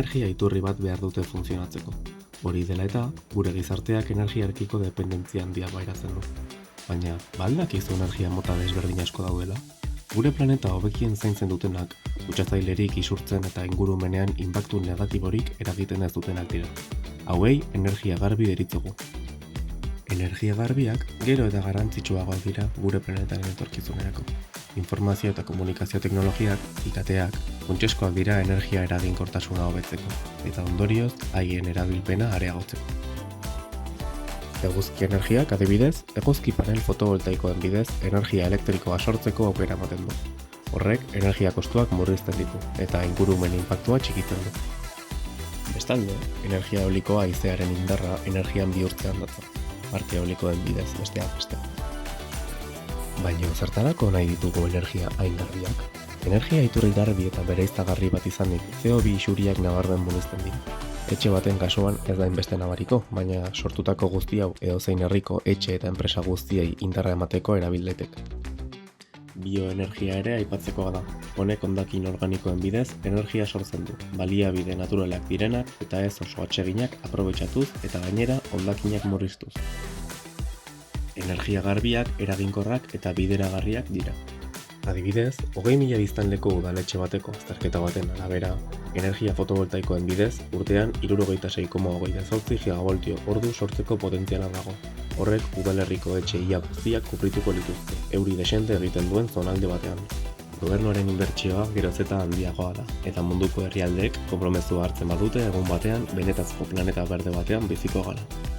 energia iturri bat behar dute funtzionatzeko. Hori dela eta, gure gizarteak energiarekiko dependentzia handia pairatzen du. Baina, ba al dakizu energia mota desberdin asko daudela? Gure planeta hobekien zaintzen dutenak, kutsatzailerik isurtzen eta ingurumenean inpaktu negatiborik eragiten ez dutenak dira. Hauei energia garbi deritzogu. Energia garbiak gero eta garrantzitsuagoak dira gure planetaren etorkizunerako. Informazio eta komunikazio teknologiak, IKTak, funtsezkoak dira energia eraginkortasuna hobetzeko, eta ondorioz haien erabilpena areagotzeko. Eguzki energiak, adibidez, eguzki panel fotovoltaikoen bidez energia elektrikoa sortzeko aukera ematen du. Horrek energia kostuak murrizten ditu eta ingurumen inpaktua txikitzen du. Bestalde, energia eolikoa haizearen indarra energian bihurtzean datza, parke eolikoen bidez besteak beste. Baina zertarako nahi ditugu energia hain garbiak? Energia iturri garbi eta bereiztagarri bat izanik CO2 isuriak nabarmen murrizten dira. Etxe baten kasuan ez da inbeste nabariko, baina sortutako guzti hau edozein herriko etxe eta enpresa guztiei indarra emateko erabil daiteke. Bioenergia ere aipatzekoa da. Honek hondakin organikoen bidez energia sortzen du, baliabide naturalak direnak eta ez oso atseginak aprobetxatuz eta gainera hondakinak murriztuz. Energia garbiak, eraginkorrak eta bideragarriak dira. Adibidez, 20.000 biztanleko udaletxe bateko azterketa baten arabera, energia fotovoltaikoen bidez, urtean 66,28 gigavoltio ordu sortzeko potentziala dago. Horrek udalerriko etxe ia guztiak kuprituko lituzke, euri desente egiten duen zonalde batean. Gobernuaren inbertsioa geroz eta handiagoa da, eta munduko herrialdeek konpromezua hartzen badute egun batean benetazko planeta berde batean biziko gara.